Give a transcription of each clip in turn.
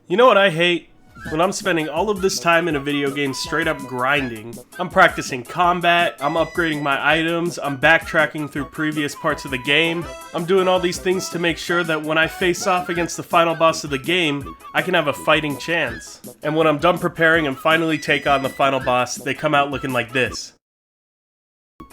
You know what I hate? When I'm spending all of this time in a video game straight up grinding. I'm practicing combat, I'm upgrading my items, I'm backtracking through previous parts of the game. I'm doing all these things to make sure that when I face off against the final boss of the game, I can have a fighting chance. And when I'm done preparing and finally take on the final boss, they come out looking like this.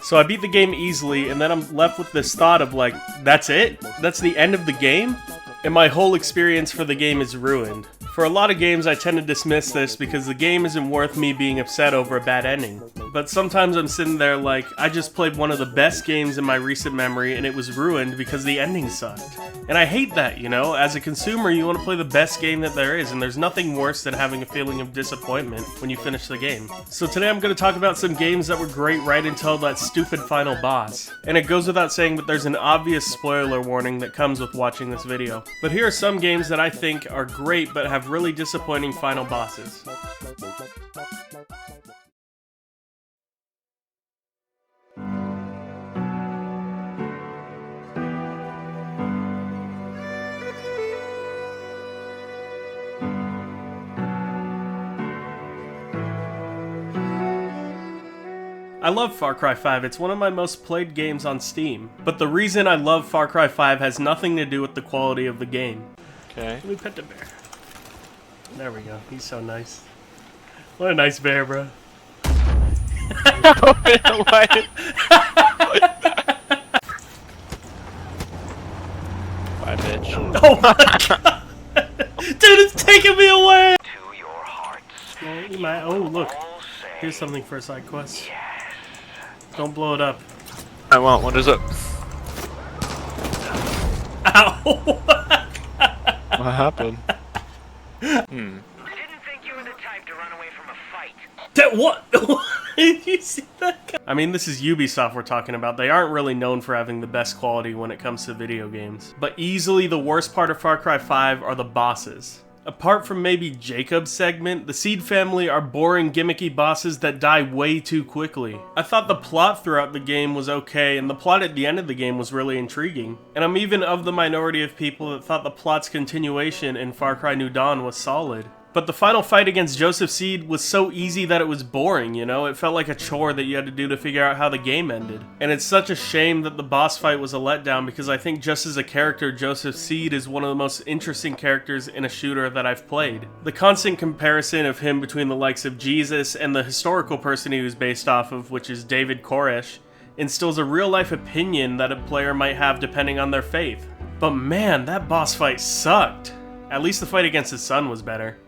So I beat the game easily, and then I'm left with this thought of like, that's it? That's the end of the game? And my whole experience for the game is ruined. For a lot of games, I tend to dismiss this because the game isn't worth me being upset over a bad ending. But sometimes I'm sitting there like, I just played one of the best games in my recent memory and it was ruined because the ending sucked. And I hate that, you know? As a consumer, you want to play the best game that there is, and there's nothing worse than having a feeling of disappointment when you finish the game. So today I'm going to talk about some games that were great right until that stupid final boss. And it goes without saying, but there's an obvious spoiler warning that comes with watching this video. But here are some games that I think are great but have really disappointing final bosses. I love Far Cry 5, it's one of my most played games on Steam. But the reason I love Far Cry 5 has nothing to do with the quality of the game. Okay. Let me pet the bear. There we go, he's so nice. What a nice bear, bro. Bye, bitch. Oh my god! Dude, it's taking me away! To your hearts. Oh, look. Here's something for a side quest. Don't blow it up. I won't. What is it? Ow! What happened? Didn't think you were the type to run away from a fight. That what? Did you see that guy? I mean, this is Ubisoft we're talking about. They aren't really known for having the best quality when it comes to video games. But easily the worst part of Far Cry 5 are the bosses. Apart from maybe Jacob's segment, the Seed family are boring, gimmicky bosses that die way too quickly. I thought the plot throughout the game was okay, and the plot at the end of the game was really intriguing. And I'm even of the minority of people that thought the plot's continuation in Far Cry New Dawn was solid. But the final fight against Joseph Seed was so easy that it was boring, you know? It felt like a chore that you had to do to figure out how the game ended. And it's such a shame that the boss fight was a letdown because I think just as a character, Joseph Seed is one of the most interesting characters in a shooter that I've played. The constant comparison of him between the likes of Jesus and the historical person he was based off of, which is David Koresh, instills a real-life opinion that a player might have depending on their faith. But man, that boss fight sucked. At least the fight against his son was better.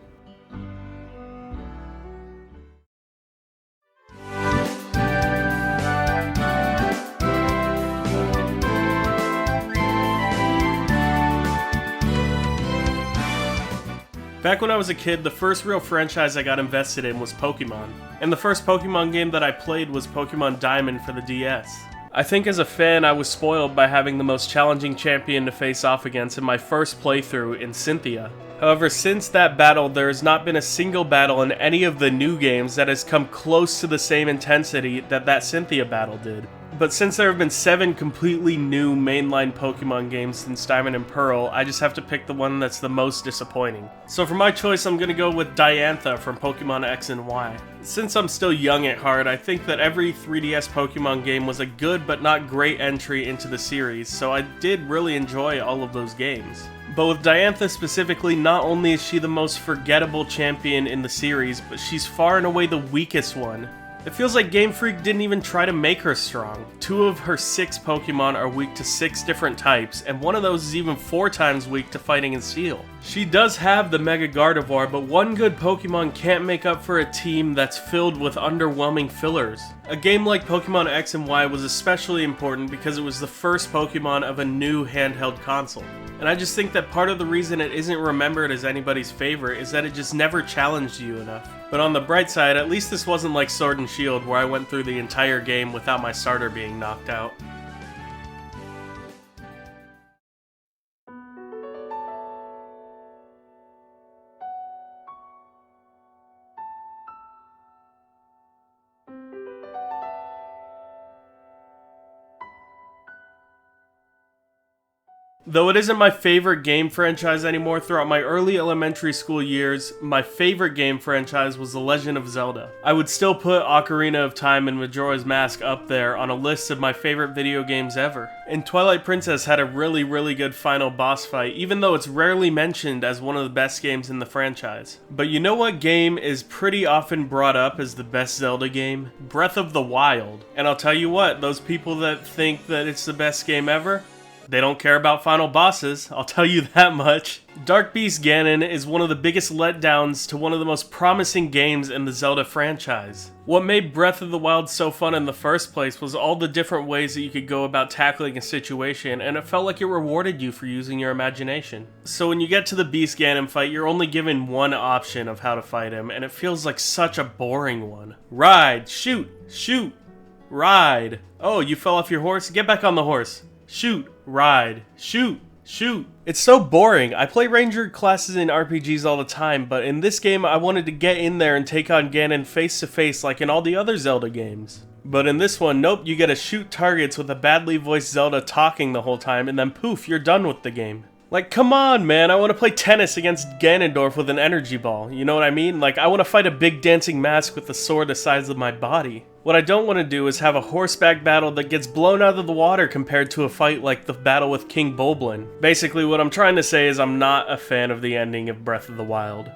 Back when I was a kid, the first real franchise I got invested in was Pokémon. And the first Pokémon game that I played was Pokémon Diamond for the DS. I think as a fan, I was spoiled by having the most challenging champion to face off against in my first playthrough in Cynthia. However, since that battle, there has not been a single battle in any of the new games that has come close to the same intensity that Cynthia battle did. But since there have been 7 completely new mainline Pokemon games since Diamond and Pearl, I just have to pick the one that's the most disappointing. So for my choice, I'm gonna go with Diantha from Pokemon X and Y. Since I'm still young at heart, I think that every 3DS Pokemon game was a good but not great entry into the series, so I did really enjoy all of those games. But with Diantha specifically, not only is she the most forgettable champion in the series, but she's far and away the weakest one. It feels like Game Freak didn't even try to make her strong. 2 of her 6 Pokemon are weak to 6 different types, and one of those is even 4 times weak to fighting and steel. She does have the Mega Gardevoir, but one good Pokemon can't make up for a team that's filled with underwhelming fillers. A game like Pokemon X and Y was especially important because it was the first Pokemon of a new handheld console. And I just think that part of the reason it isn't remembered as anybody's favorite is that it just never challenged you enough. But on the bright side, at least this wasn't like Sword and Shield where I went through the entire game without my starter being knocked out. Though it isn't my favorite game franchise anymore, throughout my early elementary school years, my favorite game franchise was The Legend of Zelda. I would still put Ocarina of Time and Majora's Mask up there on a list of my favorite video games ever. And Twilight Princess had a really good final boss fight, even though it's rarely mentioned as one of the best games in the franchise. But you know what game is pretty often brought up as the best Zelda game? Breath of the Wild. And I'll tell you what, those people that think that it's the best game ever, they don't care about final bosses, I'll tell you that much. Dark Beast Ganon is one of the biggest letdowns to one of the most promising games in the Zelda franchise. What made Breath of the Wild so fun in the first place was all the different ways that you could go about tackling a situation, and it felt like it rewarded you for using your imagination. So when you get to the Beast Ganon fight, you're only given one option of how to fight him, and it feels like such a boring one. Ride, shoot, shoot, ride. Oh, you fell off your horse? Get back on the horse. Shoot, ride, shoot, shoot. It's so boring. I play ranger classes in RPGs all the time, but in this game I wanted to get in there and take on Ganon face to face like in all the other Zelda games. But in this one, nope, you get to shoot targets with a badly voiced Zelda talking the whole time, and then poof, you're done with the game. Like, come on, man, I want to play tennis against Ganondorf with an energy ball, you know what I mean? Like, I want to fight a big dancing mask with a sword the size of my body. What I don't want to do is have a horseback battle that gets blown out of the water compared to a fight like the battle with King Bulblin. Basically, what I'm trying to say is I'm not a fan of the ending of Breath of the Wild.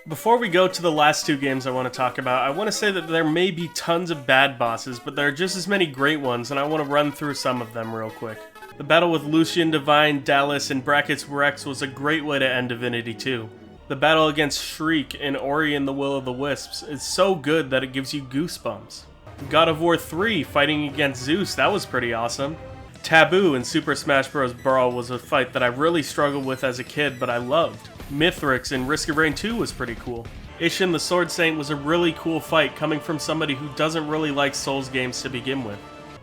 Before we go to the last two games I want to talk about, I want to say that there may be tons of bad bosses, but there are just as many great ones, and I want to run through some of them real quick. The battle with Lucian, Divine, Dallas, and Brackets Rex was a great way to end Divinity 2. The battle against Shriek in Ori and the Will of the Wisps is so good that it gives you goosebumps. God of War 3 fighting against Zeus, that was pretty awesome. Tabuu in Super Smash Bros. Brawl was a fight that I really struggled with as a kid, but I loved. Mithrix in Risk of Rain 2 was pretty cool. Ishin the Sword Saint was a really cool fight coming from somebody who doesn't really like Souls games to begin with.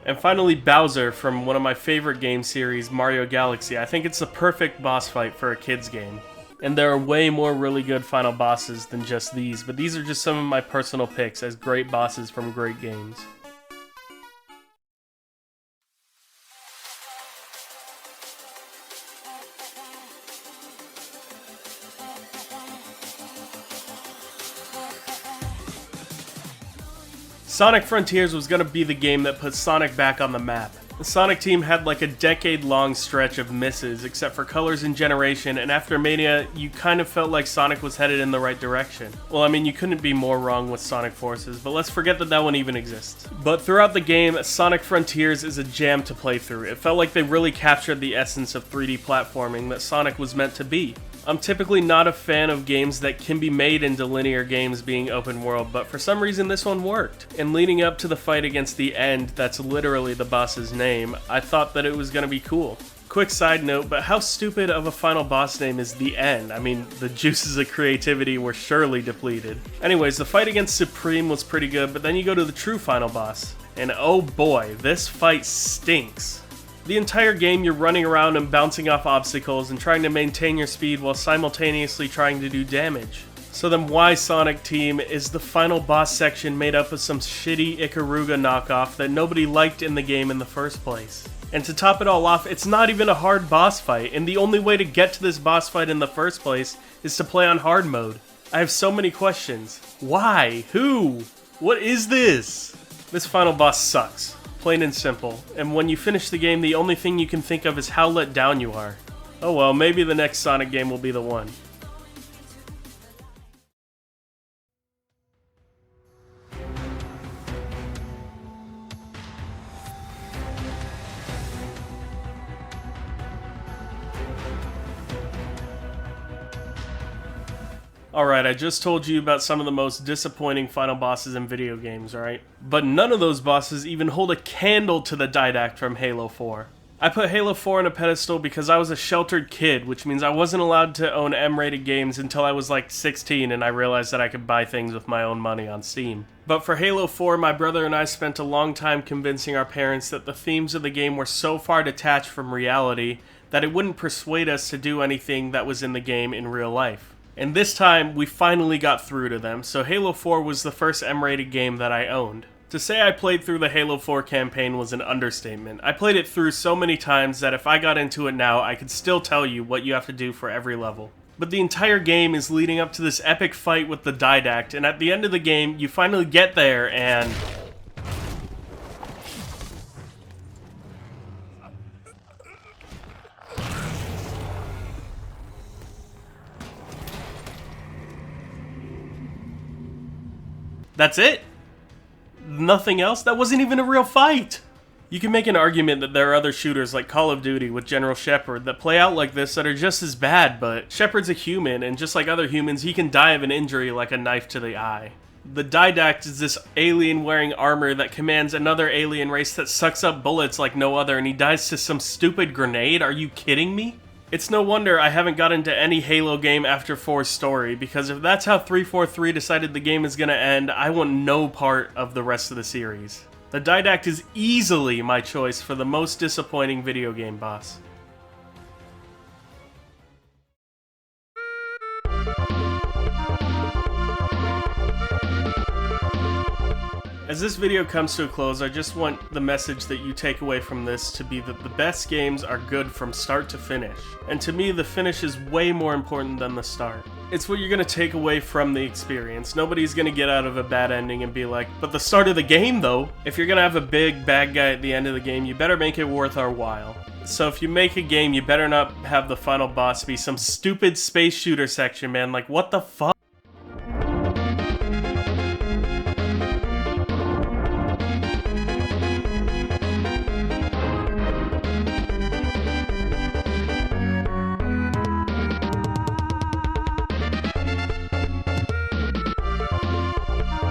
And finally Bowser from one of my favorite game series, Mario Galaxy. I think it's the perfect boss fight for a kid's game. And there are way more really good final bosses than just these, but these are just some of my personal picks as great bosses from great games. Sonic Frontiers was going to be the game that put Sonic back on the map. The Sonic team had like a decade-long stretch of misses, except for Colors and Generation, and after Mania, you kind of felt like Sonic was headed in the right direction. Well, I mean, you couldn't be more wrong with Sonic Forces, but let's forget that that one even exists. But throughout the game, Sonic Frontiers is a jam to play through. It felt like they really captured the essence of 3D platforming that Sonic was meant to be. I'm typically not a fan of games that can be made into linear games being open world, but for some reason this one worked. And leading up to the fight against the End, that's literally the boss's name, I thought that it was gonna be cool. Quick side note, but how stupid of a final boss name is the End? I mean, the juices of creativity were surely depleted. Anyways, the fight against Supreme was pretty good, but then you go to the true final boss. And oh boy, this fight stinks. The entire game you're running around and bouncing off obstacles and trying to maintain your speed while simultaneously trying to do damage. So then why, Sonic Team, is the final boss section made up of some shitty Ikaruga knockoff that nobody liked in the game in the first place? And to top it all off, it's not even a hard boss fight, and the only way to get to this boss fight in the first place is to play on hard mode. I have so many questions. Why? Who? What is this? This final boss sucks. Plain and simple. And when you finish the game, the only thing you can think of is how let down you are. Oh well, maybe the next Sonic game will be the one. Alright, I just told you about some of the most disappointing final bosses in video games, right? But none of those bosses even hold a candle to the Didact from Halo 4. I put Halo 4 on a pedestal because I was a sheltered kid, which means I wasn't allowed to own M-rated games until I was like 16 and I realized that I could buy things with my own money on Steam. But for Halo 4, my brother and I spent a long time convincing our parents that the themes of the game were so far detached from reality that it wouldn't persuade us to do anything that was in the game in real life. And this time, we finally got through to them, so Halo 4 was the first M-rated game that I owned. To say I played through the Halo 4 campaign was an understatement. I played it through so many times that if I got into it now, I could still tell you what you have to do for every level. But the entire game is leading up to this epic fight with the Didact, and at the end of the game, you finally get there, and... that's it? Nothing else? That wasn't even a real fight! You can make an argument that there are other shooters like Call of Duty with General Shepard that play out like this that are just as bad, but Shepard's a human, and just like other humans, he can die of an injury like a knife to the eye. The Didact is this alien wearing armor that commands another alien race that sucks up bullets like no other, and he dies to some stupid grenade? Are you kidding me? It's no wonder I haven't got into any Halo game after 4's story, because if that's how 343 decided the game is gonna end, I want no part of the rest of the series. The Didact is easily my choice for the most disappointing video game boss. As this video comes to a close, I just want the message that you take away from this to be that the best games are good from start to finish. And to me, the finish is way more important than the start. It's what you're going to take away from the experience. Nobody's going to get out of a bad ending and be like, but the start of the game though! If you're going to have a big bad guy at the end of the game, you better make it worth our while. So if you make a game, you better not have the final boss be some stupid space shooter section, man. Like, what the fuck?